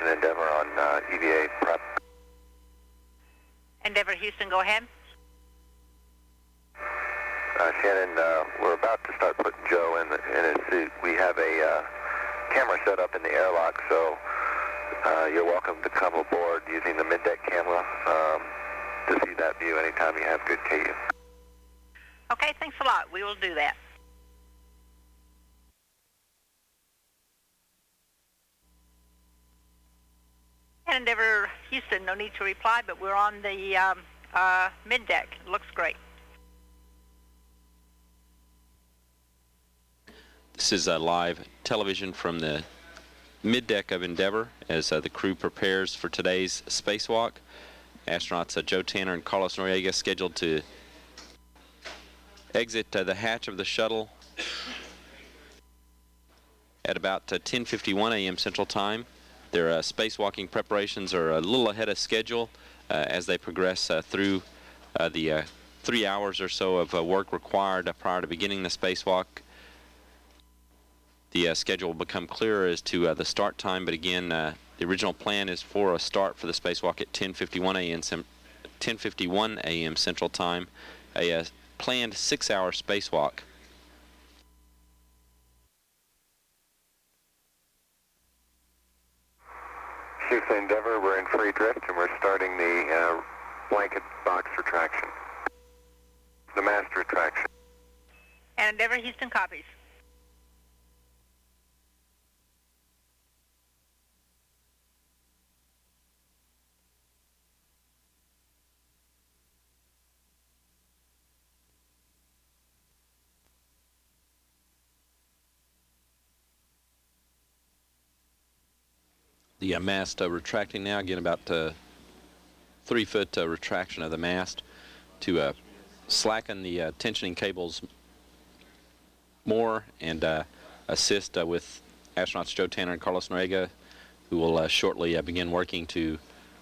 Houston, Endeavour on EVA prep. Endeavour, Houston, go ahead. Shannon, we're about to start putting Joe in his suit. We have a camera set up in the airlock, so you're welcome to come aboard using the mid-deck camera to see that view anytime you have good KU. Okay, thanks a lot. We will do that. And Endeavour, Houston, no need to reply, but we're on the mid-deck. It looks great. This is live television from the mid-deck of Endeavour as the crew prepares for today's spacewalk. Astronauts Joe Tanner and Carlos Noriega scheduled to exit the hatch of the shuttle at about 10:51 a.m. Central Time. Their spacewalking preparations are a little ahead of schedule as they progress through the 3 hours or so of work required prior to beginning the spacewalk. The schedule will become clearer as to the start time, but again, the original plan is for a start for the spacewalk at 10:51 a.m. Central Time, a planned 6-hour spacewalk. Houston, Endeavour, we're in free drift and we're starting the blanket box retraction, the mast retraction. And Endeavour, Houston, copies. The mast retracting now, again about 3-foot retraction of the mast to slacken the tensioning cables more and assist with astronauts Joe Tanner and Carlos Noriega, who will shortly begin working to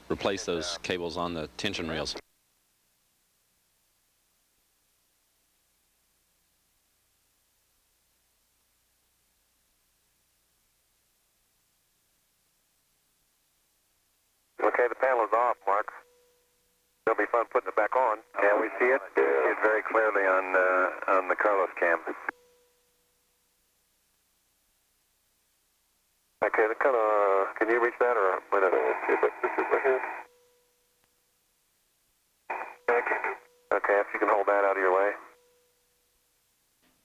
replace those cables on the tension reels. Okay, the panel is off, Marc. It'll be fun putting it back on. Can we see it? See it very clearly on the Carlos cam. Okay, can you reach that or wait a minute? See if this is right here. Okay, if you can hold that out of your way.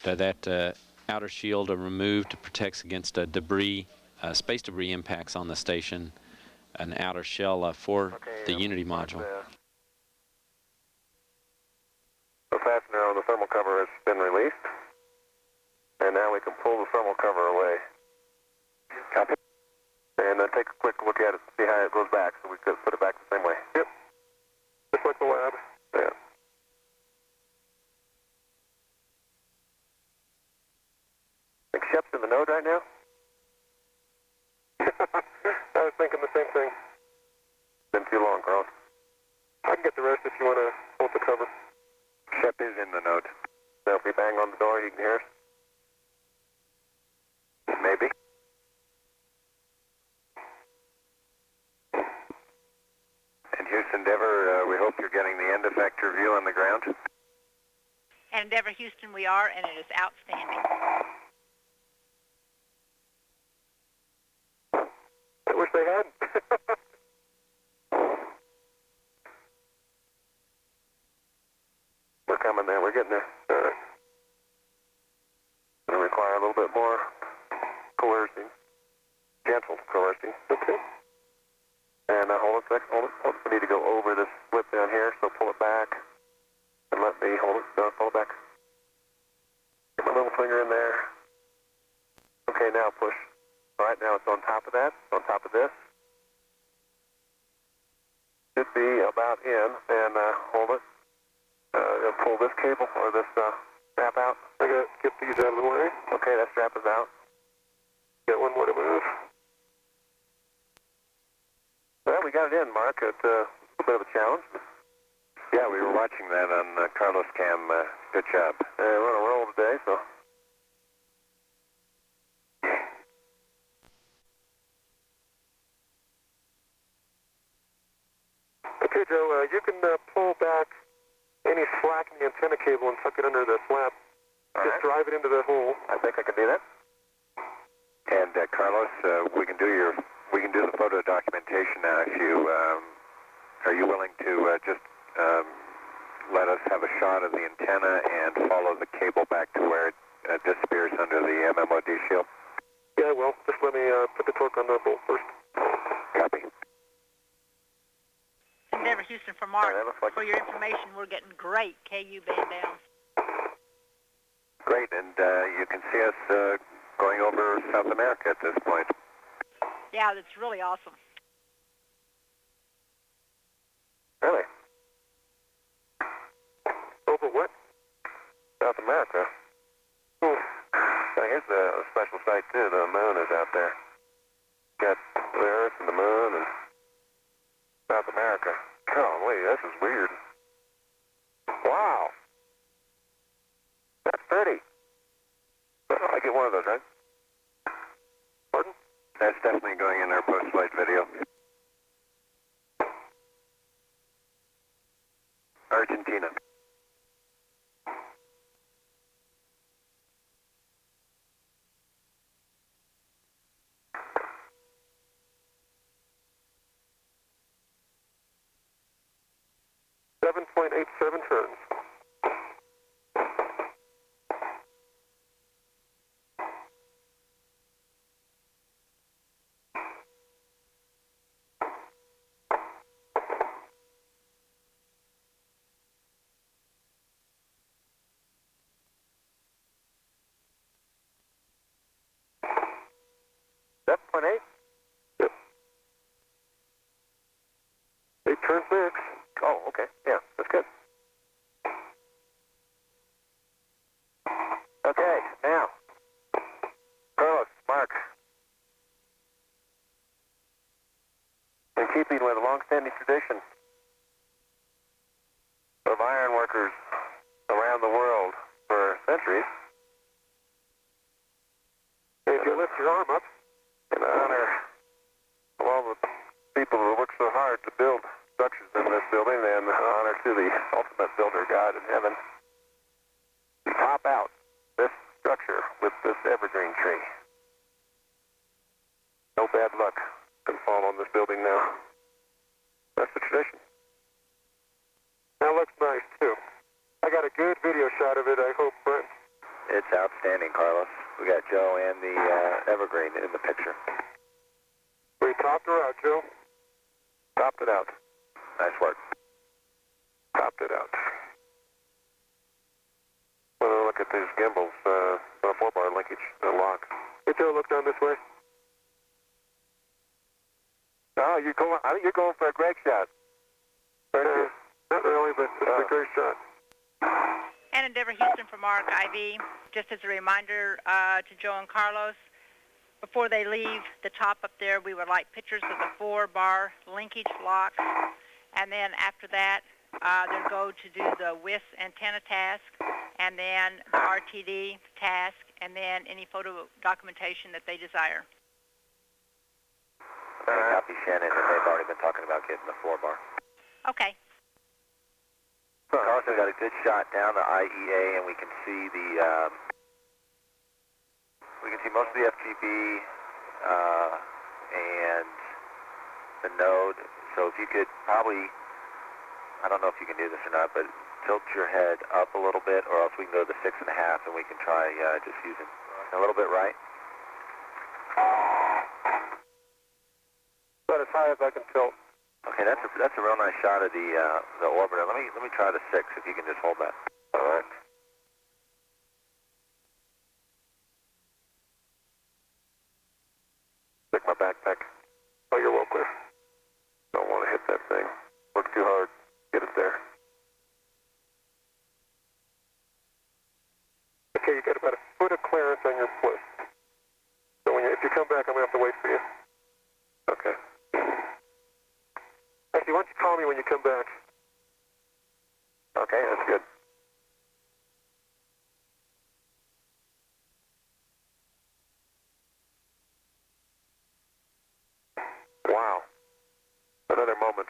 That outer shield removed protects against debris, space debris impacts on the station. An outer shell for the Unity module. The fastener on the thermal cover has been released, and now we can pull the thermal cover away. Copy. And then take a quick look at it and see how it goes back, so we could put it back the same way. Yep. Just like the lab. Yeah. Think Shep's in the node right now? I was thinking the same thing. Been too long, Carlos. I can get the rest if you want to hold the cover. Shep is in the node. So if we bang on the door, you can hear us? Maybe. And Houston, Endeavour, we hope you're getting the end effector view on the ground. And Endeavour, Houston, we are, and it is outstanding. I wish they had. We're coming there. We're getting there. Going to require a little bit more coercing. Gentle coercing. Okay. And hold it a second. Hold it. We need to go over this slip down here, so pull it back. And let me hold it. No, pull it back. Get my little finger in there. Okay, now push. All right, now it's on top of that, on top of this. Should be about in, and hold it. Pull this cable or this strap out. I got to get these out of the way. Okay, that strap is out. Get one more to move. Well, we got it in, Marc. It's a bit of a challenge. Yeah, we were watching that on Carlos cam. Good job. We're on a roll today, so. Okay, Joe, you can pull back any slack in the antenna cable and tuck it under the flap. Just drive it into the hole. I think I can do that. And Carlos, we can do the photo documentation now. If you are you willing to just let us have a shot of the antenna and follow the cable back to where it disappears under the MMOD shield? Yeah, well, just let me put the torque on the bolt first. Copy. Endeavour Houston for Marc. Like for your information, we're getting great KU band down. Great, and you can see us going over South America at this point. Yeah, that's really awesome. Really? Over what? South America. Now here's a special sight too. The moon is out there. Got the Earth and the moon and South America. Golly, this is weird. Wow. That's pretty. I get one of those, right? Pardon? That's definitely going in our post-flight video. Argentina. .87 turns. .8? Yep. 8 turns 6. Oh, okay. Yeah, that's good. Okay, now, Carlos, Marc. In keeping with a long-standing tradition of iron workers around the world for centuries, if you lift your arm up in honor of all the people who work so hard to build structures in this building, and honor to the ultimate builder, God in heaven, you pop out this structure with this evergreen tree. No bad luck can fall on this building now. That's the tradition. That looks nice, too. I got a good video shot of it, I hope, Brent. It's outstanding, Carlos. We got Joe and the evergreen in the picture. We topped her out, Joe. Topped it out. Nice work. Topped it out. Well, look at these gimbals, 4-bar linkage, the lock. Hey, Joe, look down this way. Oh, I think you're going for a Greg shot. Not really, but it's a great shot. And Endeavour Houston for Marc, IV. Just as a reminder to Joe and Carlos, before they leave the top up there, we would like pictures of the 4-bar linkage lock. And then after that, they'll go to do the WIS antenna task, and then the RTD task, and then any photo documentation that they desire. Copy, Shannon, and they've already been talking about getting the 4-bar. Okay. Carlos, we got a good shot down the IEA, and we can see most of the FGB and the node. So if you could probably, I don't know if you can do this or not, but tilt your head up a little bit, or else we can go to the 6.5, and we can try just using a little bit right. About as high as I can tilt. Okay, that's a real nice shot of the orbiter. Let me try the 6 if you can just hold that. All right. Stick my backpack. Oh, you're well clear. Don't want to hit that thing. Work too hard. Get it there. Okay, you got about a foot of clearance on your foot. So if you come back, I'm going to have to wait for you. Okay. Actually, why don't you call me when you come back? Okay, that's good. Wow. Another moment.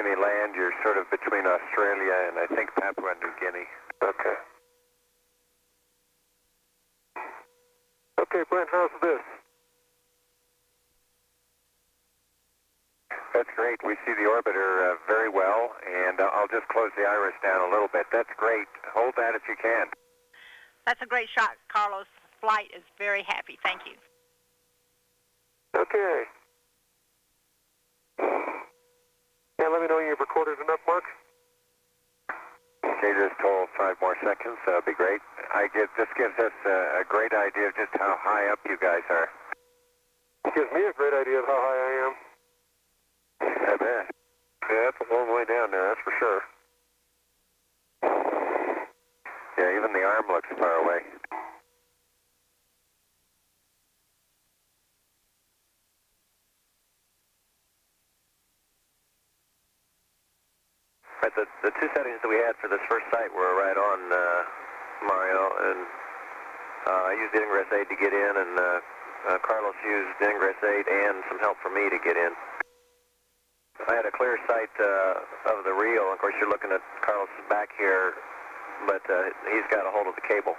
Guinea land, you're sort of between Australia and I think Papua New Guinea. Okay. Okay, Brent, how's this? That's great. We see the orbiter very well, and I'll just close the iris down a little bit. That's great. Hold that if you can. That's a great shot, Carlos. Flight is very happy. Thank you. Okay. Yeah, let me know you've recorded enough, Marc. Okay, just hold 5 more seconds. That'll be great. This gives us a great idea of just how high up you guys are. It gives me a great idea of how high I am. I bet. Yeah, that's a long way down there, that's for sure. Yeah, even the arm looks far away. Right, the two settings that we had for this first sight were right on, Mario, and I used the ingress aid to get in, and Carlos used the ingress aid and some help from me to get in. I had a clear sight of the reel. Of course, you're looking at Carlos's back here, but he's got a hold of the cable.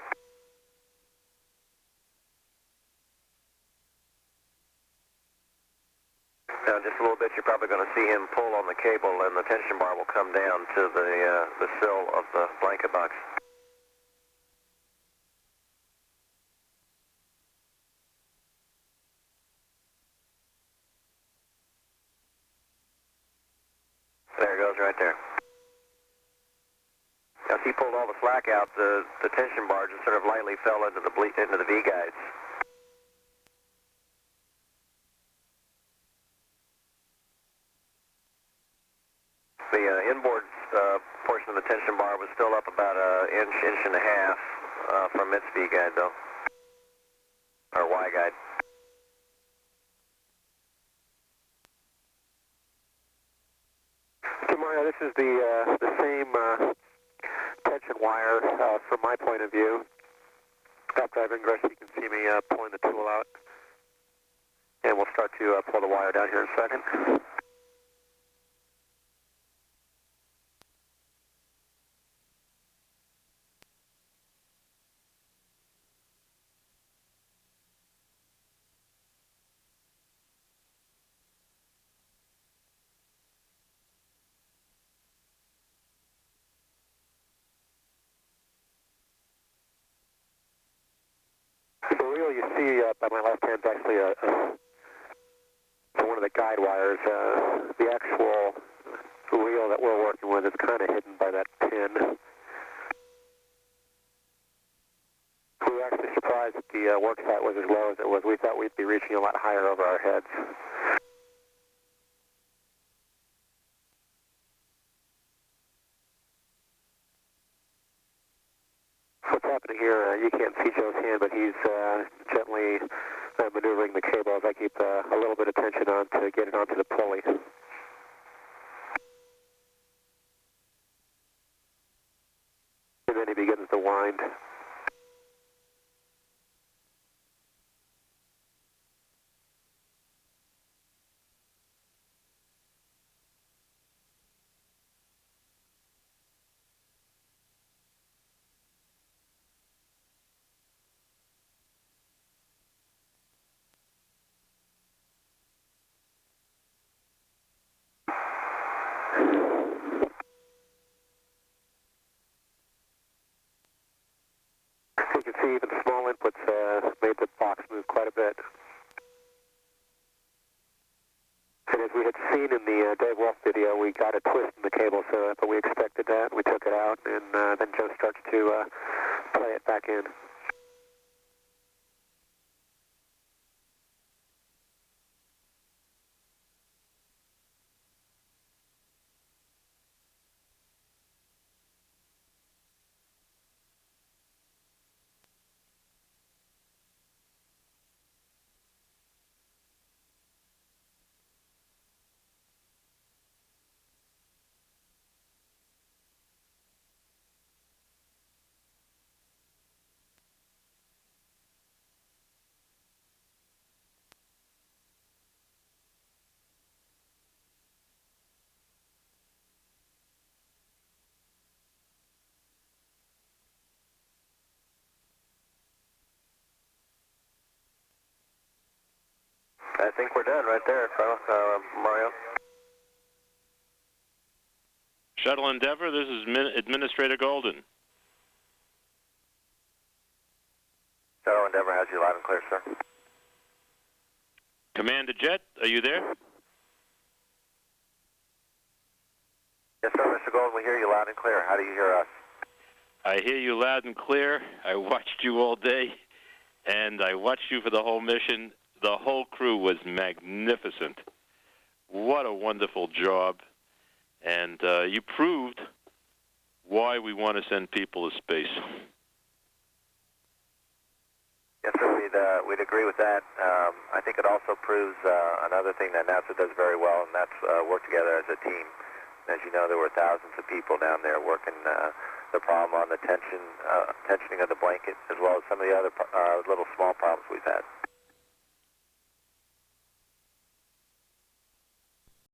Now, in just a little bit, you're probably going to see him pull on the cable, and the tension bar will come down to the sill of the blanket box. There it goes, right there. As he pulled all the slack out, the tension bar just sort of lightly fell into the V guides. The inboard portion of the tension bar was still up about an inch and a half from its V guide, though, or Y guide. So Mario, this is the same tension wire from my point of view. After I've ingressed, you can see me pulling the tool out, and we'll start to pull the wire down here in a second. The reel you see by my left hand is actually one of the guide wires. The actual reel that we're working with is kind of hidden by that pin. We were actually surprised that the work site was as low as it was. We thought we'd be reaching a lot higher over our heads. What's happening here, you can't see Joe's hand, but he's gently maneuvering the cable as I keep a little bit of tension on to get it onto the pulley. And then he begins to wind. You can see even small inputs made the box move quite a bit. And as we had seen in the Dave Wolf video, we got a twist in the cable, but we expected that. We took it out, and then Joe starts to play it back in. think we're done right there, Mario. Shuttle Endeavour, this is Administrator Golden. Shuttle Endeavour has you loud and clear, sir. Commander Jett, are you there? Yes, sir, Mr. Golden, we hear you loud and clear. How do you hear us? I hear you loud and clear. I watched you all day, and I watched you for the whole mission. The whole crew was magnificent. What a wonderful job. And you proved why we want to send people to space. Yes, sir, we'd agree with that. I think it also proves another thing that NASA does very well, and that's work together as a team. As you know, there were thousands of people down there working the problem on the tensioning of the blanket, as well as some of the other little small problems we've had.